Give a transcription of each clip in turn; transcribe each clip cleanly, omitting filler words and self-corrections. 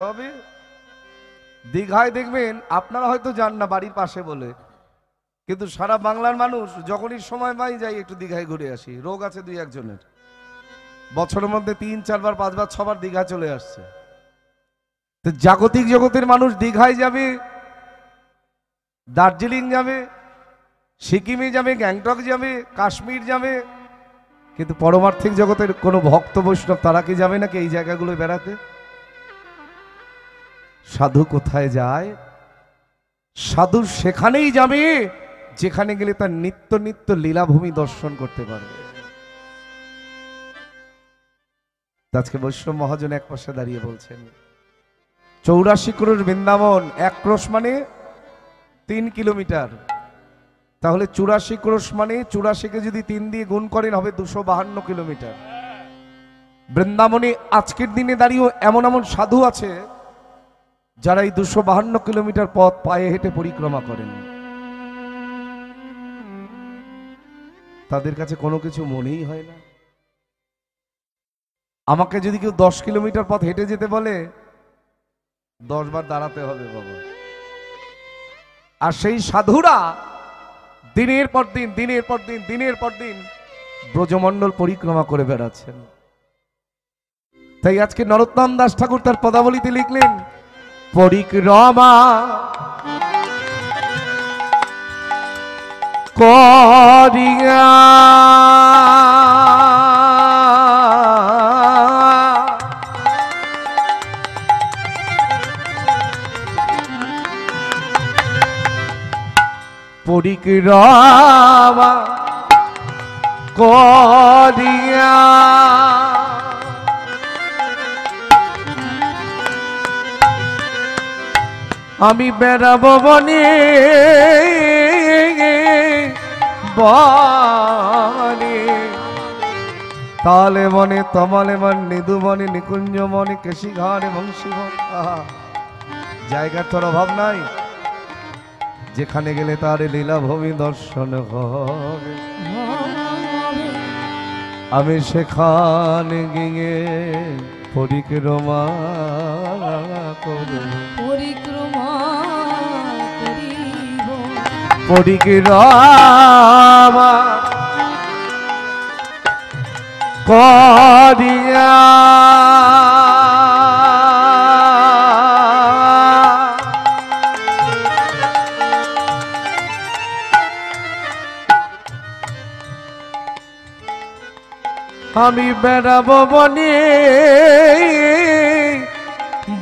তবে দীঘায় দেখবেন, আপনারা হয়তো যান না বাড়ির পাশে বলে, কিন্তু সারা বাংলার মানুষ যখনই সময় পাই যাই একটু দীঘায় ঘুরে আসি। রোগ আছে দুই একজনের, বছরের মধ্যে 3-4 বার 5 বার 6 বার দীঘা চলে আসছে। তো জাগতিক জগতের মানুষ দীঘায় যাবে, দার্জিলিং যাবে, সিকিমে যাবে, গ্যাংটক যাবে, কাশ্মীর যাবে, কিন্তু পরমার্থিক জগতের কোনো ভক্ত বৈষ্ণব তারা কি যাবে নাকি এই জায়গাগুলো বেড়াতে? সাধু কোথায় যায়? সাধু সেখানেই যাবে যেখানে গেলে তার নিত্য নিত্য লীলাভূমি দর্শন করতে পারবে। আজকে বৈষ্ণব মহাজন এক পাশে দাঁড়িয়ে বলছেন 84 ক্রোশ বৃন্দাবন, 1 ক্রোশ মানে 3 কিলোমিটার, তাহলে 84 ক্রোশ মানে 84কে যদি 3 দিয়ে গুণ করেন হবে 252 কিলোমিটার। বৃন্দাবনে আজকের দিনে দাঁড়িয়েও এমন এমন সাধু আছে যারা এই 252 কিলোমিটার পথ পায়ে হেঁটে পরিক্রমা করেন। তাদের কাছে কোনো কিছু মনেই হয় না। আমাকে যদি কেউ 10 কিলোমিটার পথ হেঁটে যেতে বলে 10 বার দাঁড়াতে হবে বাবা। আর সেই সাধুরা দিনের পর দিন দিনের পর দিন দিনের পর দিন ব্রজমণ্ডল পরিক্রমা করে বেড়াচ্ছেন। তাই আজকে নরোত্তম দাস ঠাকুর তার পদাবলিতে লিখলেন, পরিক্রমা করিয়া পরিক্রমা করিয়া আমি বেড়াবো বনে বনে, তালে বনে তমালে বন নিদু বনে নিকুঞ্জ বনে কেশি ঘরে বংশী বন। জায়গার তোর অভাব নাই, যেখানে গেলে তার লীলাভূমি দর্শন হবে। আমি সেখানে গিয়ে পরিক্রমা করব, পরিক্রমা করিয়া আমি বেড়াবো বনে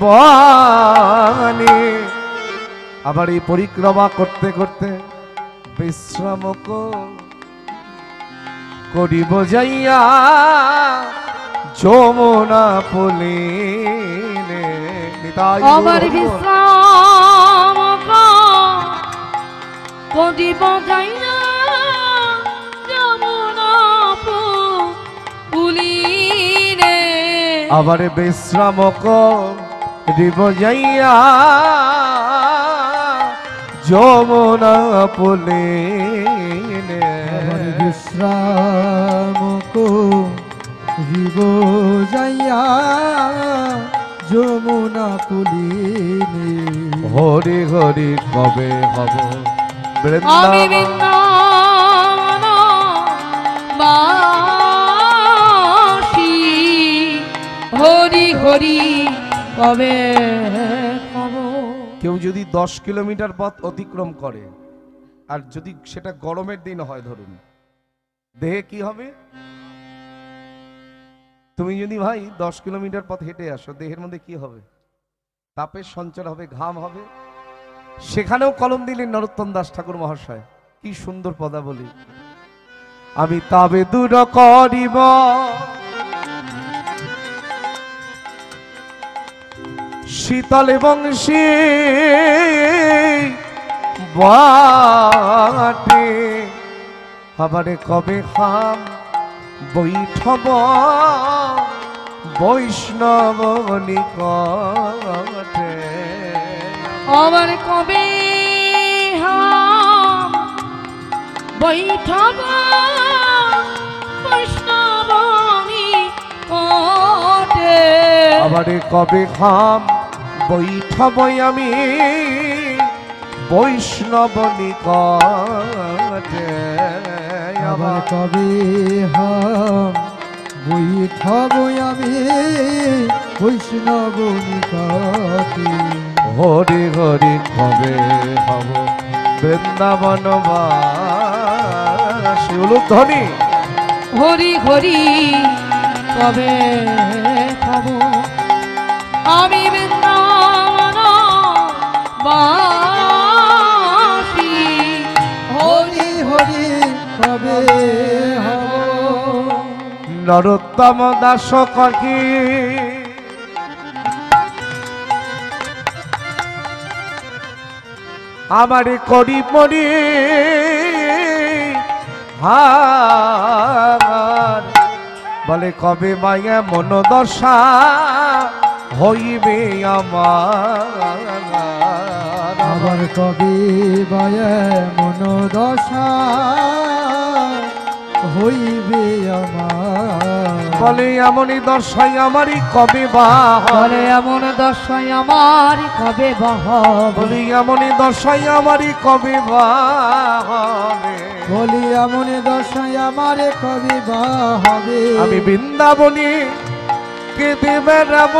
বনে। আবার এই পরিক্রমা করতে করতে বিশ্রাম করিব যাইয়া যমুনা পুলিনে। আমার বিশ্রাম করিব যাইয়া যমুনা পুলিনে। আবার বিশ্রাম করিব যাইয়া যমুনা পুলিনে। বিশ্রাম করিব যাইয়া যমুনা পুলিনে। হরি হরি কবে হব আমি বৃন্দাবন বাসী, হরি হরি কবে হব। কেউ যদি 10 কিলোমিটার পথ অতিক্রম করে, আর যদি সেটা গরমের দিন হয় ধরুন, দেহে কি হবে? তুমি যদি ভাই 10 কিলোমিটার পথ হেঁটে আসো, দেহের মধ্যে কি হবে? তাপের সঞ্চার হবে, ঘাম হবে। সেখানেও কলম দিলেন নরোত্তম দাস ঠাকুর মহাশয়, কি সুন্দর পদাবলী। আমি তবে দূর করিব শীতল বংশী বাটে, আবারে কবে খাম বৈঠব বৈষ্ণব নিকটে। আবার কবে হাম বৈঠব বৈষ্ণব নিকটে। আবারে কবে খাম বৈঠব আমি বৈষ্ণব নিকটে আবার কবে হম বৈঠব আমি বৈষ্ণব নিকটে হরি হরি কবে হব বৃন্দাবনবাসী উলুধ্বনি হরি হরি কবে হব আমি বৃন্দাবন বাসী হরি হরি কবে হব নরোত্তম দাস কহি আমারে করি পরি হার বলে কবে মায়া মনোদশা হইবে আমার আবার কবে বয় মনোদশা হইবে আমার বলে এমনই দশাই আমারই কবে বা বলে এমন দশাই আমার কবে বহব বলি এমনই দশাই আমারই কবে বা হবে বলি এমন দশাই আমার কবে বা হবে আমি বৃন্দাবনী কেঁদে বেড়াব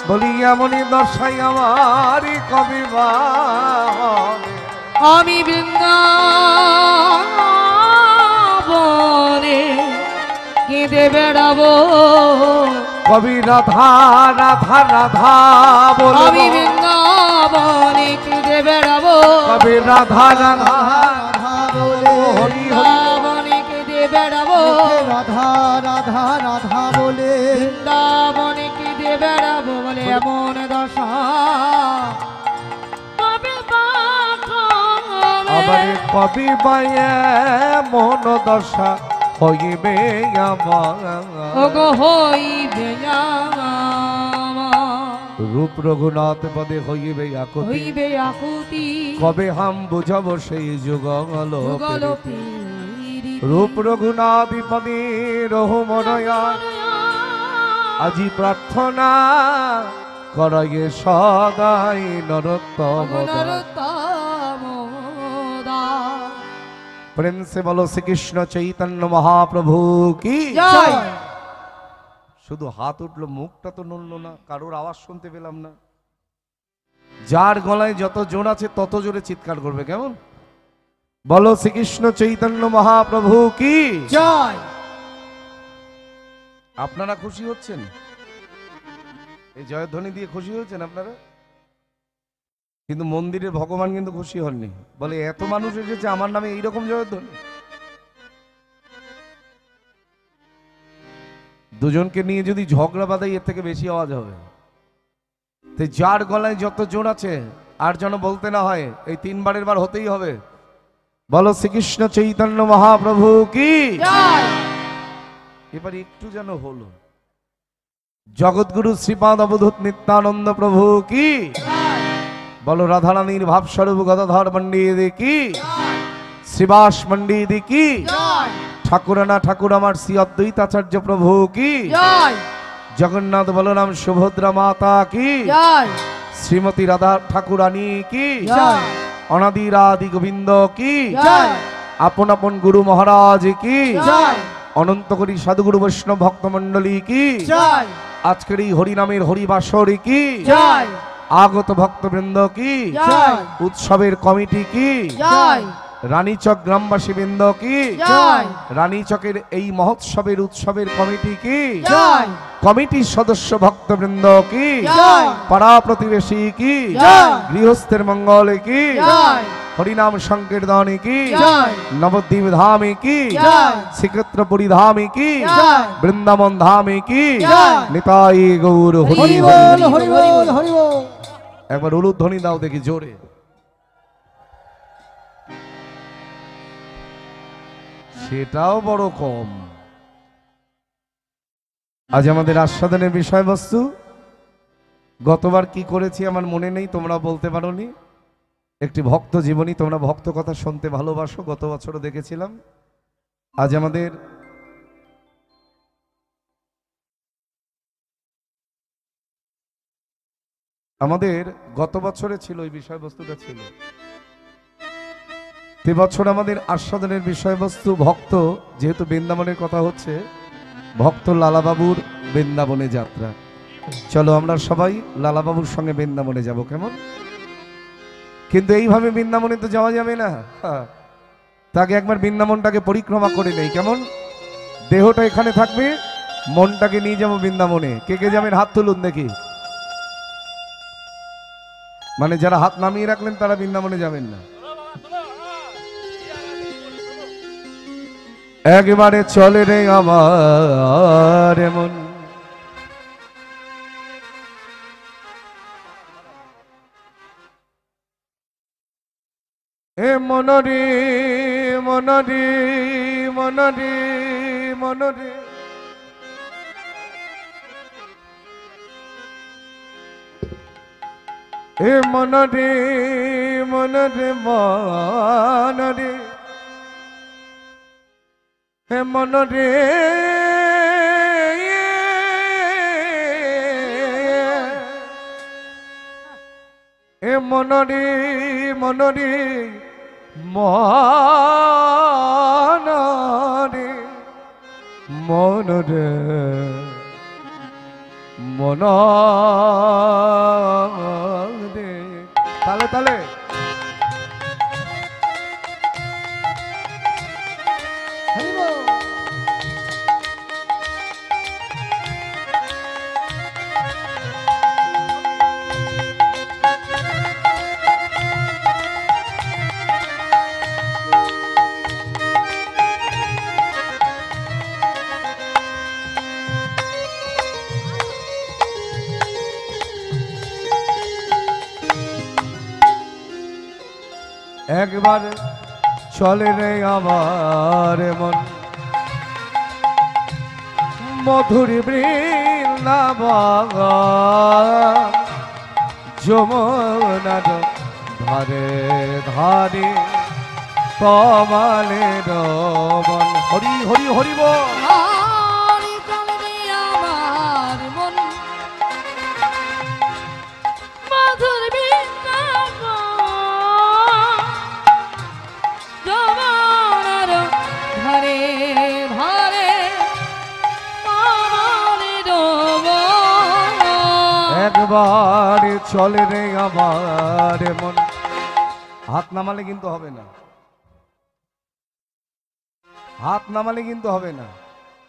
বলি এমনই দশাই আমারই কবে বা হবে আমি বৃন্দাবনে কেঁদে বেড়াবো কবি রাধা রাধা রাধা বলবো আমি বৃন্দাবনে কেঁদে বেড়াবো কবি রাধা রাধা রাধা বলে হরি হরি বৃন্দাবনে কেঁদে বেড়াবো রাধা রাধা রাধা বলে বৃন্দাবনে কেঁদে বেড়াবো বলে এমন দশা কবে বা হবে? আবার কবি বায়ে মন দশা হইবে আমার ওগো হইবে আমার, রূপ রঘুনাথ পদে হইবে আকুতি হইবে আকুতি কবে হাম বুঝব সেই যুগল যুগল প্রীতি। রূপ রঘুনাথ পদে রহুমনয়া আজি প্রার্থনা করয়ে সদাই নরোত্তম দাস। প্রেম সে বলো শ্রীকৃষ্ণ চৈতন্য মহাপ্রভু কি জয়। শুধু হাত উঠলো মুখটা তো নড়লো না, কারোর আওয়াজ শুনতে পেলাম না। যার গলায় যত জোর আছে তত জোরে চিৎকার করবে, কেমন? বলো শ্রীকৃষ্ণ চৈতন্য মহাপ্রভু কি জয় আপনারা খুশি হচ্ছেন? এই জয়ধ্বনি দিয়ে খুশি হচ্ছেন আপনারা? কিন্তু মন্দিরের ভগবান কিন্তু খুশি হননি, বলে এত মানুষ এসেছে আমার নামে এইরকম জয়ধ্বনি। দুজনকে নিয়ে যদি ঝগড়া বাঁধাই এর থেকে বেশি আওয়াজ হবে। তো যার গলায় যত জোর আছে আর যেন বলতে না হয়, এই তিনবারের বার হতেই হবে। বলো শ্রীকৃষ্ণ চৈতন্য মহাপ্রভু কি জয়। এবার একটু যেন হলো। জগৎগুরু শ্রীপাদ অবধূত নিত্যানন্দ প্রভু কি বলো রাধারানীর ভাবস্বরূপ গদাধর পণ্ডিত কি শ্রীবাস পণ্ডিত কি ঠাকুরানা ঠাকুর আমার শ্রী অদ্বৈতাচার্য প্রভু কি জয় জগন্নাথ বলরাম সুভদ্রা মাতা কি জয় শ্রীমতী রাধা ঠাকুরানী কি জয় অনাদির আদি গোবিন্দ কি জয় আপন আপন গুরু মহারাজ কি জয় অনন্ত করি সাধুগুরু বৈষ্ণব ভক্তমন্ডলী কি জয় আজকের এই হরিনামের হরিবাসর কি জয় আগত ভক্তবৃন্দ কি জয় উৎসবের কমিটি কি জয় রানীচক গ্রামবাসী বৃন্দ কি জয় রানীচকের এই মহোৎসবের উৎসবের কমিটি কি জয় কমিটির সদস্য ভক্তবৃন্দ কি জয় পাড়া প্রতিবেশী কি জয় গৃহস্থের মঙ্গলে কি জয় হরিনাম সংকীর্তনে কি জয় নবদ্বীপ ধামে কি জয় শ্রীক্ষেত্রপুরী ধামে কি জয় বৃন্দাবন ধামে কি জয় নিতাই গৌর হরি হরি হরি। বল হরি বল হরি বল একবার উলুধ্বনি দাও দেখি জোরে। সেটাও বড় কম। আজ আমাদের আস্বাদনের বিষয়বস্তু গতবার কি করেছি আমার মনে নেই, তোমরা বলতে পারোনি। একটি ভক্ত জীবনী, তোমরা ভক্ত কথা শুনতে ভালোবাসো, গত বছরও দেখেছিলাম। আজ আমাদের আমাদের গত বছরে ছিল এই বিষয়বস্তুটা ছিল, তে বছর আমাদের আস্বাদনের বিষয়বস্তু ভক্ত, যেহেতু বৃন্দাবনের কথা হচ্ছে, ভক্ত লালাবাবুর বৃন্দাবনে যাত্রা। চলো আমরা সবাই লালাবাবুর সঙ্গে বৃন্দাবনে যাব, কেমন? কিন্তু এইভাবে বৃন্দাবনে তো যাওয়া যাবে না, তাকে একবার বৃন্দাবনটাকে পরিক্রমা করে নেই, কেমন? দেহটা এখানে থাকবে, মনটাকে নিয়ে যাবো বৃন্দাবনে। কে কে যাবেন হাত তুলুন দেখি। মানে যারা হাত নামিয়ে রাখলেন তারা বৃন্দাবনে যাবেন না। একবারে চলে রে আমার এমন, এ মনরে মনরে মনরে মনরে, এ মনরে মনরে মনরে, হে মনরে এ মনরে মনরে মনরে মনরে মনরে, তালে তালে একবার চলে রে আমার মন মধুর বৃন্দাবন, যমুনার ধারে ধারে কমলের বন। হরি হরি হরি বল। হরি চলে রে আমার মন মধুর বৃন্দাবন, যমুনার ধারে ধারে কমলের বন। একবার চলে রে আমার মন। হাত নামালে কিন্তু হবে না, হাত নামালে কিন্তু হবে না।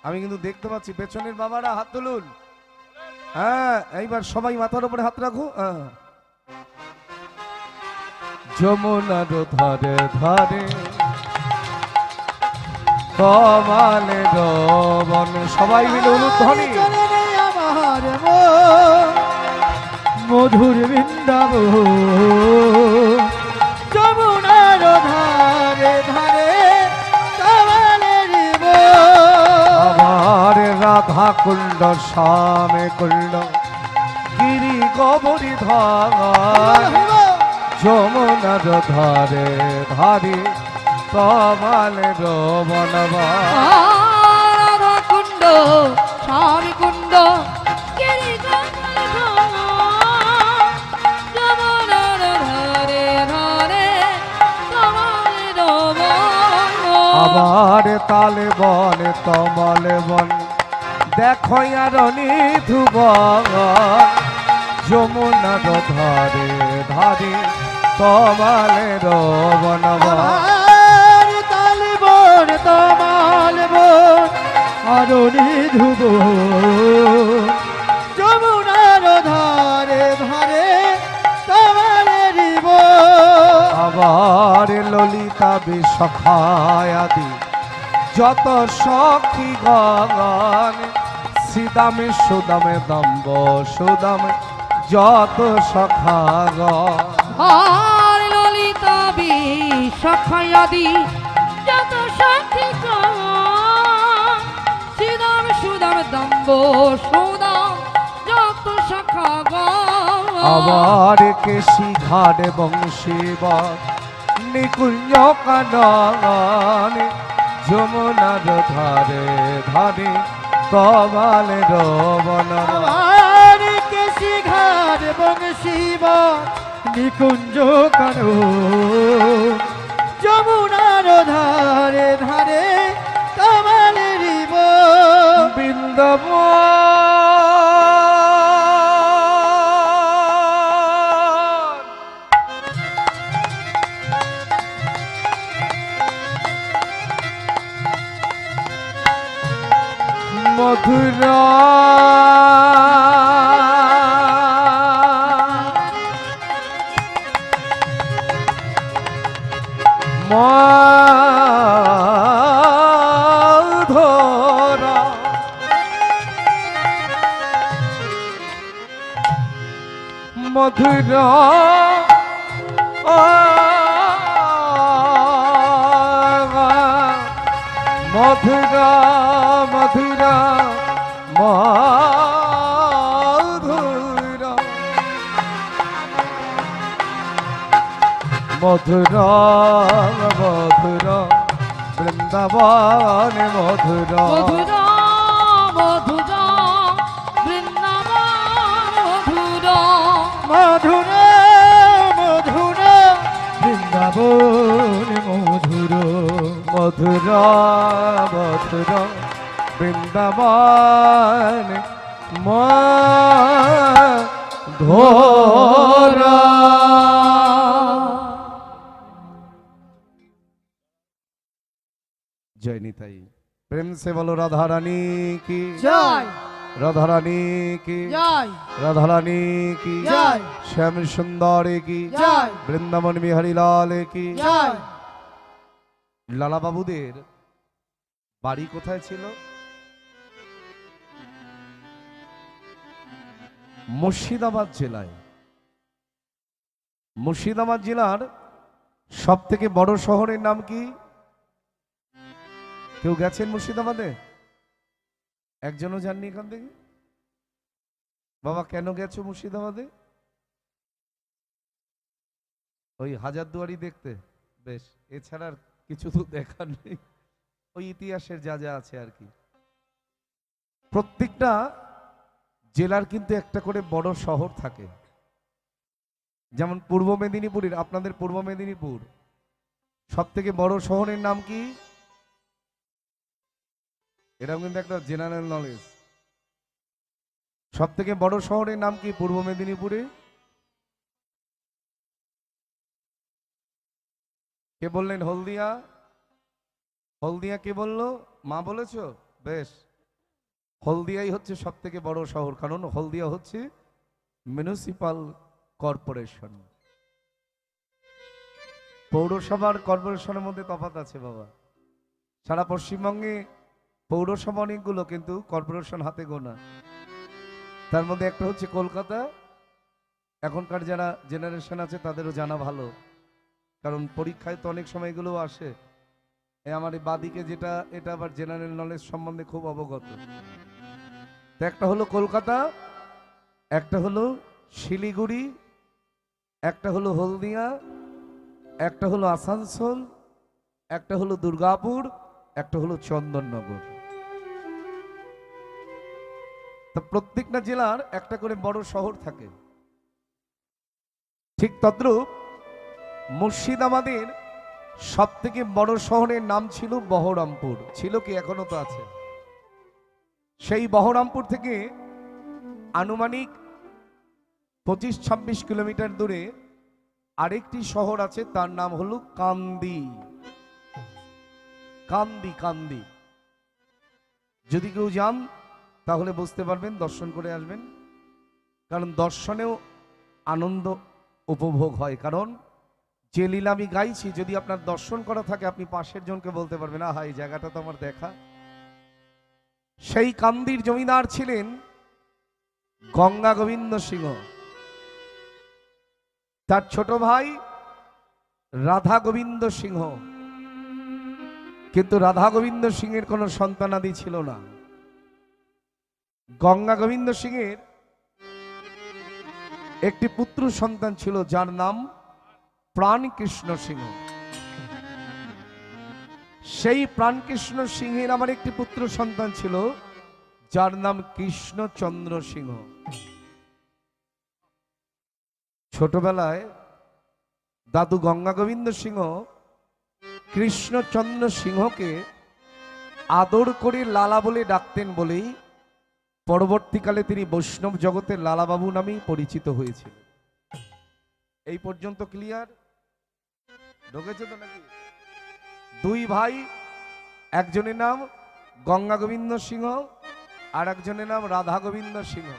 আমি কিন্তু দেখতে পাচ্ছি পেছনের বাবারা হাত তুলুন। হ্যাঁ, এইবার সবাই মাথার উপরে হাত রাখো। যমুনার ধারে ধারে কমলের বন, সবাই মিলে উলুধ্বনি। চলে রে আমার মন মধুর বৃন্দাবন, যমুনার ধারে ধারে কমলের বন। আমার রাধা কুণ্ড শ্যামে কুণ্ড গিরি গোবরী ধার, যমুনার ধারে ধারে কমলের বনবা। রাধা কুণ্ড স্বামী কুণ্ড গিরি যমুনার ধারে ধারে কমলের বন। আবার তালে বন তমলে বন, দেখো আর নিধুবন, যমুনার ধারে ধারে কমলের বনবা। তালে বন তমাল বন আরো নিধুব, যমুনার ধারে ধারে কমলের বন। আবার ললিতা বিশখায়াদি যত সখী গণ, শ্রীদামে সুদামে দম্ব সুদামে যত সখা গণ। আর ললিতা বিশাখায়াদি যত সাক্ষী শ্রীদাম সুদাম দম্ব সুদাম যত শাখা গণ। আবার কেশি ঘাট বংশীবর নিকুঞ্জ কানন, যমুনার ধারে ধারে কমলের বনবা। আমার কেশি ঘাট বংশী নিকুঞ্জ কানো যমুনার ধারে ধারে কামালের বৃন্দাবন মধুরা মধুরা মধুরা মধুরা মধুরা মধুরা মধুরা মধুরা বৃন্দাবন মধুরা মধুরা মধুরা বৃন্দাবন মধুরা মধুরা মধুরা বৃন্দাবন মধুর মধুরা মধুরা বৃন্দাবন মধুরা। জয় নিতাই, প্রেম সে বলো রাধা রানী কি জয় রাধা রানী কি জয় রাধা রানী কি জয় শ্যাম সুন্দর কি জয় বৃন্দাবন বিহারী লাল কি। জয়। লালা বাবুদের বাড়ি কোথায় ছিল? মুর্শিদাবাদ জেলায়। মুর্শিদাবাদ জেলার সব থেকে বড় শহরের নাম কি? কেউ গেছেন মুর্শিদাবাদে? একজনও যাননি এখান থেকে? বাবা কেন গেছো মুর্শিদাবাদে? ওই হাজারদুয়ারি দেখতে? বেশ, এছাড়া আর কিছু তো দেখার নেই, ওই ইতিহাসের যা যা আছে আর কি। প্রত্যেকটা জেলার কিন্তু একটা করে বড় শহর থাকে। যেমন পূর্ব মেদিনীপুরের, আপনাদের পূর্ব মেদিনীপুর সব থেকে বড় শহরের নাম কি? এরকম কিন্তু একটা জেনারেল নলেজ। সব থেকে বড় শহরের নাম কি পূর্ব মেদিনীপুরে? কে বললেন? হলদিয়া। হলদিয়া কে বললো? মা বলেছ? বেশ, হলদিয়াই হচ্ছে সব থেকে বড় শহর, কারণ হলদিয়া হচ্ছে মিউনিসিপাল কর্পোরেশন। পৌরসভার কর্পোরেশনের মধ্যে তফাৎ আছে বাবা। সারা পশ্চিমবঙ্গে পৌরসভা অনেকগুলো, কিন্তু কর্পোরেশন হাতে গোনা। তার মধ্যে একটা হচ্ছে কলকাতা। এখনকার যারা জেনারেশন আছে তাদেরও জানা ভালো, কারণ পরীক্ষায় তো অনেক সময় এগুলো আসে। আমার এই বাদিকে যেটা, এটা আবার জেনারেল নলেজ সম্বন্ধে খুব অবগত। তো একটা হলো কলকাতা, একটা হলো শিলিগুড়ি, একটা হলো হলদিয়া, একটা হলো আসানসোল, একটা হলো দুর্গাপুর, একটা হলো চন্দননগর। তো প্রত্যেকটা জেলার একটা করে বড় শহর থাকে। ঠিক তদ্রূপ মুর্শিদাবাদের সব থেকে বড় শহরের নাম ছিল বহরমপুর। ছিল কি? এখনো তো আছে। সেই বহরমপুর থেকে আনুমানিক 25-26 কিলোমিটার দূরে আরেকটি শহর আছে, তার নাম হলো কান্দি। কান্দি কান্দি যদি কেউ যান তাহলে বুঝতে পারবেন, দর্শন করে আসবেন, কারণ দর্শনেও আনন্দ উপভোগ হয়। কারণ যে লীলা আমি গাইছি, যদি আপনার দর্শন করা থাকে, আপনি পাশের জনকে বলতে পারবেন, আহা এই জায়গাটা তো আমার দেখা। সেই কান্দির জমিদার ছিলেন গঙ্গা গোবিন্দ সিংহ। তার ছোট ভাই রাধা গোবিন্দ সিংহ, কিন্তু রাধা গোবিন্দ সিংহের কোনো সন্তানাদি ছিল না। গঙ্গা গোবিন্দ সিংহের একটি পুত্র সন্তান ছিল, যার নাম প্রাণকৃষ্ণ সিংহ। সেই প্রাণকৃষ্ণ সিংহের আমার একটি পুত্র সন্তান ছিল, যার নাম কৃষ্ণচন্দ্র সিংহ। ছোটবেলায় দাদু গঙ্গা গোবিন্দ সিংহ কৃষ্ণচন্দ্র সিংহকে আদর করে লালা বলে ডাকতেন বলেই পরবর্তীকালে তিনি বৈষ্ণব জগতের লালাবাবু নামেই পরিচিত হয়েছিলেন। এই পর্যন্ত ক্লিয়ার? ঢুকেছে তো নাকি? দুই ভাই, একজনের নাম গঙ্গা গোবিন্দ সিংহ আর একজনের নাম রাধা গোবিন্দ সিংহ।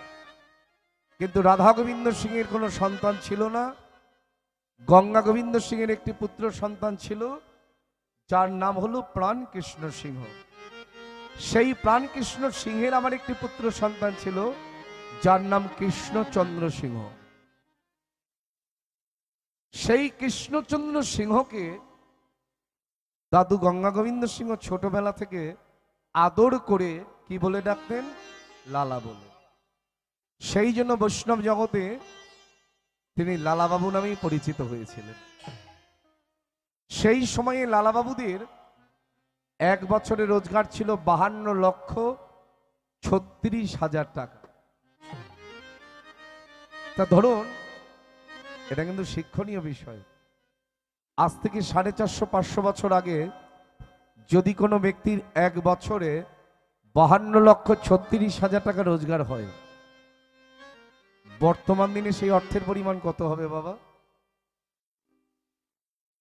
কিন্তু রাধা গোবিন্দ সিংহের কোনো সন্তান ছিল না। গঙ্গা গোবিন্দ সিংহের একটি পুত্র সন্তান ছিল, যার নাম হলো প্রাণকৃষ্ণ সিংহ। সেই প্রাণকৃষ্ণ সিংহের আমার একটি পুত্র সন্তান ছিল, যার নাম কৃষ্ণচন্দ্র সিংহ। সেই কৃষ্ণচন্দ্র সিংহকে দাদু গঙ্গা গোবিন্দ সিংহ ছোটবেলা থেকে আদর করে কি বলে ডাকতেন? লালা বলে। সেই জন্য বৈষ্ণব জগতে তিনি লালাবাবু নামেই পরিচিত হয়েছিলেন। সেই সময়ে লালাবাবুদের এক বছরে রোজগার ছিল 52,36,000 টাকা। তা ধরুন, এটা কিন্তু শিক্ষণীয় বিষয়। আজ থেকে 450-500 বছর আগে যদি কোনো ব্যক্তির এক বছরে 52,36,000 টাকা রোজগার হয়, বর্তমান দিনে সেই অর্থের পরিমাণ কত হবে বাবা?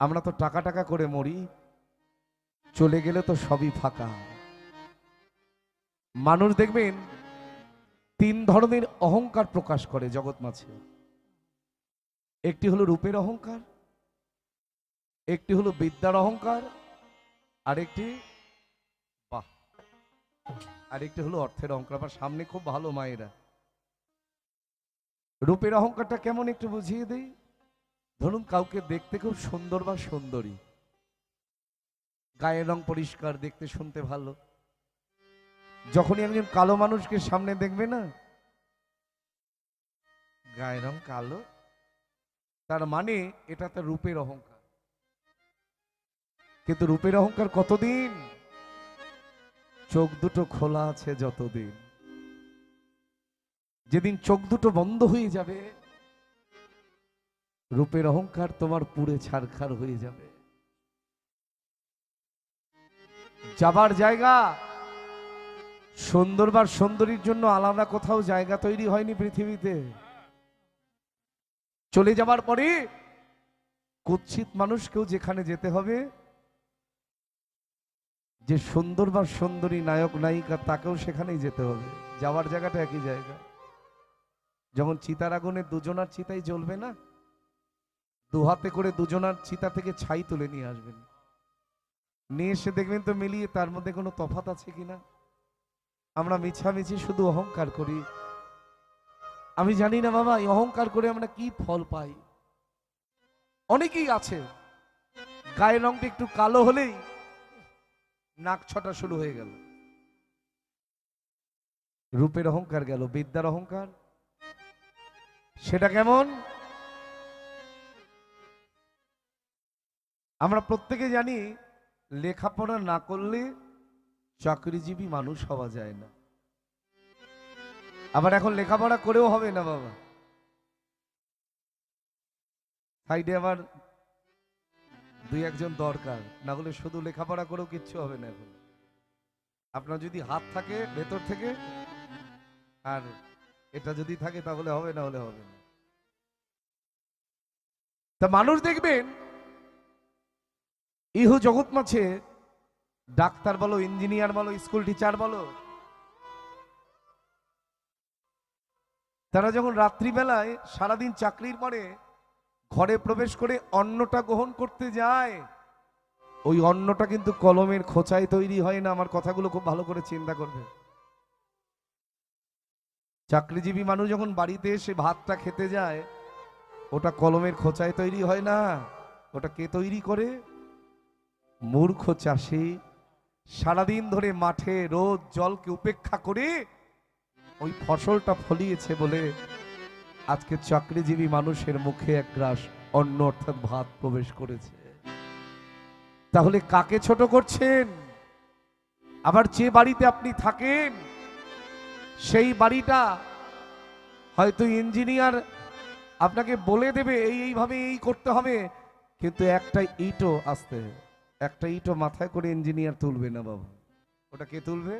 আমরা তো টাকা টাকা করে মরি, চলে গেলে তো সবই ফাঁকা। মানুষ দেখবেন 3 ধরনের অহংকার প্রকাশ করে জগৎ মাঝে। একটি হলো রূপের অহংকার, একটি হলো বিদ্যার অহংকার, আরেকটি হলো অর্থের অহংকার। আমার সামনে খুব ভালো মায়েরা। রূপের অহংকারটা কেমন একটু বুঝিয়ে দেই। ধরুন, কাউকে দেখতে খুব সুন্দর বা সুন্দরী, গায়ের রং পরিষ্কার, দেখতে শুনতে ভালো, যখনই একজন কালো মানুষকে সামনে দেখবে না, গায়ের রং কালো, তার মানে এটা তার রূপের অহংকার। কিন্তু রূপের অহংকার কতদিন? চোখ দুটো খোলা আছে যতদিন। যেদিন চোখ দুটো বন্ধ হয়ে যাবে, রূপের অহংকার তোমার পুড়ে ছারখার হয়ে যাবে। যাবার জায়গা, সুন্দর বা সুন্দরীর জন্য আলাদা কোথাও জায়গা তৈরি হয়নি পৃথিবীতে। চলে যাবার পরে কুৎসিত মানুষকেও যেখানে যেতে হবে, যে সুন্দর বা সুন্দরী নায়ক নায়িকা, তাকেও সেখানেই যেতে হবে। যাওয়ার জায়গাটা একই জায়গা। যখন চিতার আগুনে দুজনার চিতাই জ্বলবে না, দুহাতে করে দুজনার চিতা থেকে ছাই তুলে নিয়ে আসবেন, নিয়ে এসে দেখবেন তো মিলিয়ে তার মধ্যে কোনো তফাৎ আছে কিনা। আমরা মিছামিছি শুধু অহংকার করি। আমি জানি না বাবা, এই অহংকার করে আমরা কি ফল পাই। অনেকেই আছে গায়ের রংটা একটু কালো হলেই নাক ছটা শুরু হয়ে গেল। রূপের অহংকার গেল। বিদ্যার অহংকার, সেটা কেমন? আমরা প্রত্যেকে জানি, লেখাপড়া না করলে চাকরিজীবী মানুষ হওয়া যায় না। আবার এখন লেখাপড়া করেও হবে না বাবা। সাইডে আবার 2-1 জন দরকার, না হলে শুধু লেখাপড়া করেও কিচ্ছু হবে না। এখন আপনার যদি হাত থাকে ভেতর থেকে, আর এটা যদি থাকে তাহলে হবে, না হলে হবে না। তা মানুষ দেখবেন ইহ জগৎ মাঝে, ডাক্তার বলো, ইঞ্জিনিয়ার বলো, স্কুল টিচার বলো, তারা যখন রাত্রিবেলায় সারাদিন চাকরির পরে ঘরে প্রবেশ করে অন্নটা গ্রহণ করতে যায়, ওই অন্নটা কিন্তু কলমের খোঁচায় তৈরি হয় না। আমার কথাগুলো খুব ভালো করে চিন্তা করবে। চাকরিজীবী মানুষ যখন বাড়িতে এসে ভাতটা খেতে যায়, ওটা কলমের খোঁচায় তৈরি হয় না। ওটা কে তৈরি করে? মূর্খ চাষি সারাদিন ধরে মাঠে রোদ জলকে উপেক্ষা করে ওই ফসলটা ফলিয়েছে বলে আজকে চাকরিজীবী মানুষের মুখে এক গ্রাস অন্ন অর্থাৎ ভাত প্রবেশ করেছে। তাহলে কাকে ছোট করছেন? আবার যে বাড়িতে আপনি থাকেন, সেই বাড়িটা হয়তো ইঞ্জিনিয়ার আপনাকে বলে দেবে এইভাবে এই করতে হবে, কিন্তু একটা ইটও আসতে, একটা ইটও মাথায় করে ইঞ্জিনিয়ার তুলবে না বাবা। ওটা কে তুলবে?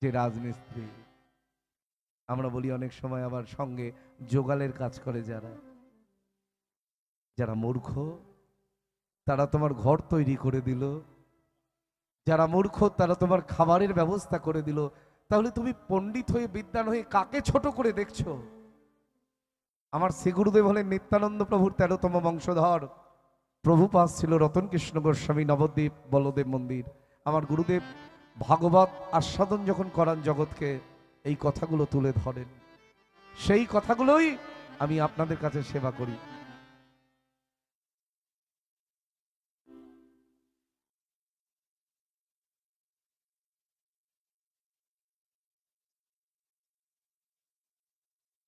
যে রাজমিস্ত্রি। আমরা বলি অনেক সময় আবার সঙ্গে জোগালের কাজ করে যারা, যারা মূর্খ তারা তোমার ঘর তৈরি করে দিল, যারা মূর্খ তারা তোমার খাবারের ব্যবস্থা করে দিল। তাহলে তুমি পণ্ডিত হয়ে বিদ্বান হয়ে কাকে ছোট করে দেখছো? আমার শ্রী গুরুদেব হলেন নিত্যানন্দ প্রভুর 13তম বংশধর। প্রভুপাদ ছিল রতন কৃষ্ণ গোস্বামী, নবদ্বীপ বলদেব মন্দির। আমার গুরুদেব ভাগবত আস্বাদন যখন করান জগৎকে, এই কথাগুলো তুলে ধরেন, সেই কথাগুলোই আমি আপনাদের কাছে সেবা করি।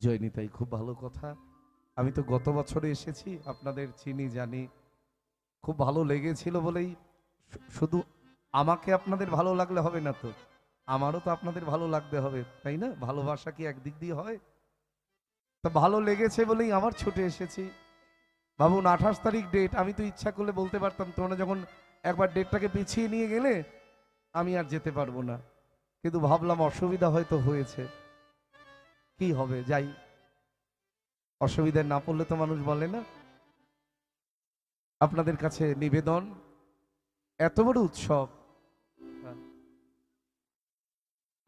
জয়নিতাই, খুব ভালো কথা। আমি তো গত বছরে এসেছি, আপনাদের চিনি জানি, খুব ভালো লেগেছিল বলেই। শুধু আমাকে আপনাদের ভালো লাগলে হবে না তো, আমারও তো আপনাদের ভালো লাগতে হবে, তাই না? ভালোবাসা কি একদিক দিয়ে হয়? তা ভালো লেগেছে বলেই আমার ছুটে এসেছি। ভাবুন 28 তারিখ ডেট, আমি তো ইচ্ছা করলে বলতে পারতাম তোমরা যখন একবার ডেটটাকে পিছিয়ে নিয়ে গেলে আমি আর যেতে পারবো না, কিন্তু ভাবলাম অসুবিধা হয়তো হয়েছে, কি হবে, যাই। অসুবিধায় না পড়লে তো মানুষ বলে না। আপনাদের কাছে নিবেদন, এত বড় উৎসব।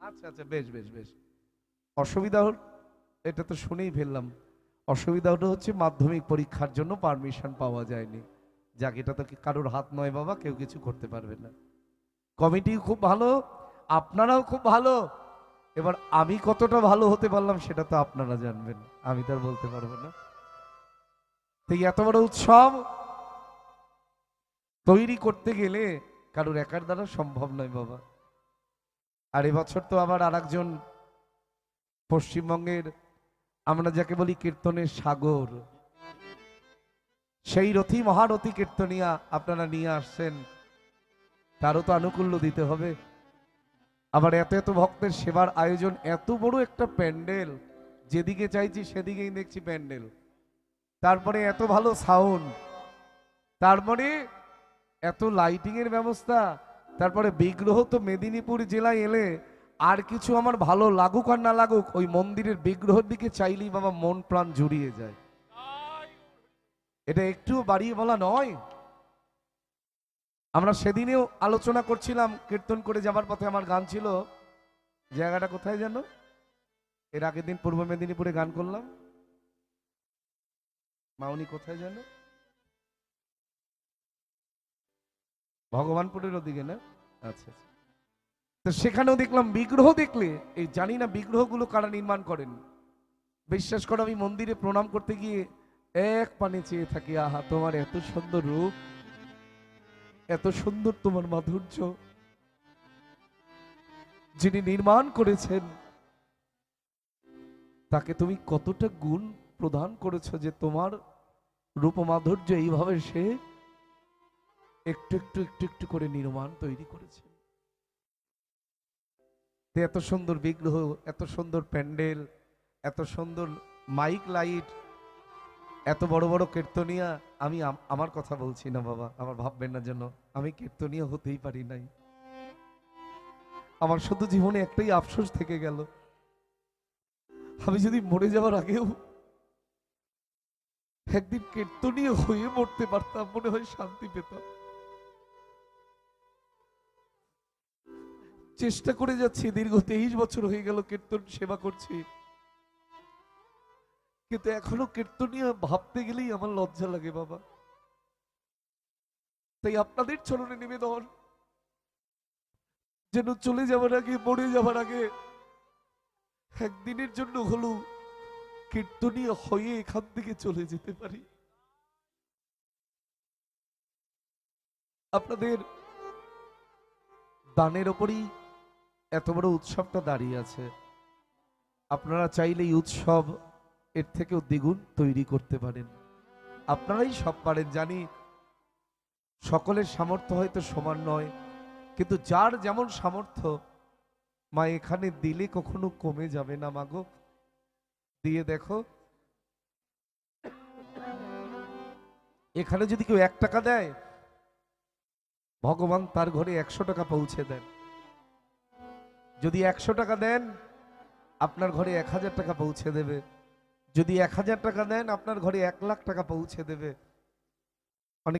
আচ্ছা আচ্ছা, বেশ বেশ বেশ। অসুবিধা এটা তো শুনেই ফেললাম। অসুবিধাটা হচ্ছে মাধ্যমিক পরীক্ষার জন্য পারমিশন পাওয়া যায়নি। যাক, এটা তো কারোর হাত নয় বাবা, কেউ কিছু করতে পারবে না। কমিটি খুব ভালো, আপনারাও খুব ভালো। এবার আমি কতটা ভালো হতে পারলাম সেটা তো আপনারা জানবেন, আমি তো আর বলতে পারবো না। তো এত বড় উৎসব তৈরি করতে গেলে কারোর একার দ্বারা সম্ভব নয় বাবা। আর এবছর তো আবার আরেকজন পশ্চিমবঙ্গের, আমরা যাকে বলি কীর্তনের সাগর, সেই রথী মহারথী কীর্তনিয়া আপনারা নিয়ে আসছেন, তারও তো আনুকূল্য দিতে হবে। আবার এত এত ভক্তের সেবার আয়োজন, এত বড় একটা প্যান্ডেল, যেদিকে চাইছি সেদিকেই দেখছি প্যান্ডেল, তারপরে এত ভালো সাউন্ড, তারপরে এত লাইটিং এর ব্যবস্থা, তারপরে বিগ্রহ তো মেদিনীপুর জেলায় এলে আর কিছু আমার ভালো লাগুক আর না লাগুক, ওই মন্দিরের বিগ্রহের দিকে চাইলেই বাবা মন প্রাণ জুড়িয়ে যায়। এটা একটু বাড়িয়ে বলা নয়। আমরা সেদিনেও আলোচনা করছিলাম, কীর্তন করে যাবার পথে আমার গান ছিল, জায়গাটা কোথায় যেন, এর আগের দিন পূর্ব মেদিনীপুরে গান করলাম, মাউনি কোথায় যেন, ভগবানপুরের ওদিকে না? আচ্ছা আচ্ছা। তো সেখানেও দেখলাম বিগ্রহ, দেখলে এই জানি না বিগ্রহগুলো কারা নির্মাণ করেন। বিশ্বাস করো, আমি মন্দিরে প্রণাম করতে গিয়ে এক পানে চেয়ে থাকি, আহা তোমার এত সুন্দর রূপ, এত সুন্দর তোমার মাধুর্য, যিনি নির্মাণ করেছেন তাকে তুমি কতটা গুণ প্রদান করেছো যে তোমার রূপ মাধুর্য এইভাবে সে একটু একটু একটু একটু করে নির্মাণ তৈরি করেছে। এত সুন্দর বিগ্রহ, এত সুন্দর প্যান্ডেল, এত সুন্দর মাইক লাইট, এত বড় বড় কীর্তনিয়া। আমি আমার কথা বলছি না বাবা, আমার ভাববেন না যেন আমি কীর্তনিয়া হতেই পারি নাই। আমার শুধু জীবনে একটাই আফসোস থেকে গেল, আমি যদি মরে যাওয়ার আগেও একদিন কীর্তনীয় হয়ে মরতে পারতাম, মনে হয় শান্তি পেতাম। চেষ্টা করে যাচ্ছি, দীর্ঘ 23 বছর হয়ে গেল কীর্তন সেবা করছি, কিন্তু এখনো কীর্তনীয় ভাবতে গেলেই আমার লজ্জা লাগে বাবা। তাই আপনাদের চরণে নিবেদন, যেন চলে যাবার আগে, মরে যাবার আগে একদিনের জন্য হলেও কীর্তনীয় হয়ে এখান থেকে চলে যেতে পারি। আপনাদের দানের ওপরই এত বড় উৎসবটা দাঁড়িয়ে আছে। আপনারা চাইলে এই উৎসব এর থেকেও দ্বিগুণ তৈরি করতে পারেন, আপনারাই সব পারেন জানি। সকলের সামর্থ্য হয়তো সমান নয়, কিন্তু যার যেমন সামর্থ্য, মা এখানে দিলে কখনো কমে যাবে না মাগো। দিয়ে দেখো, এখানে যদি কেউ 1 টাকা দেয়, ভগবান তার ঘরে 100 টাকা পৌঁছে দেন। যদি 100 টাকা দেন, আপনার ঘরে 1000 টাকা পৌঁছে দেবে। যদি 1000 টাকা দেন, আপনার ঘরে 1 লাখ টাকা পৌঁছে দেবে।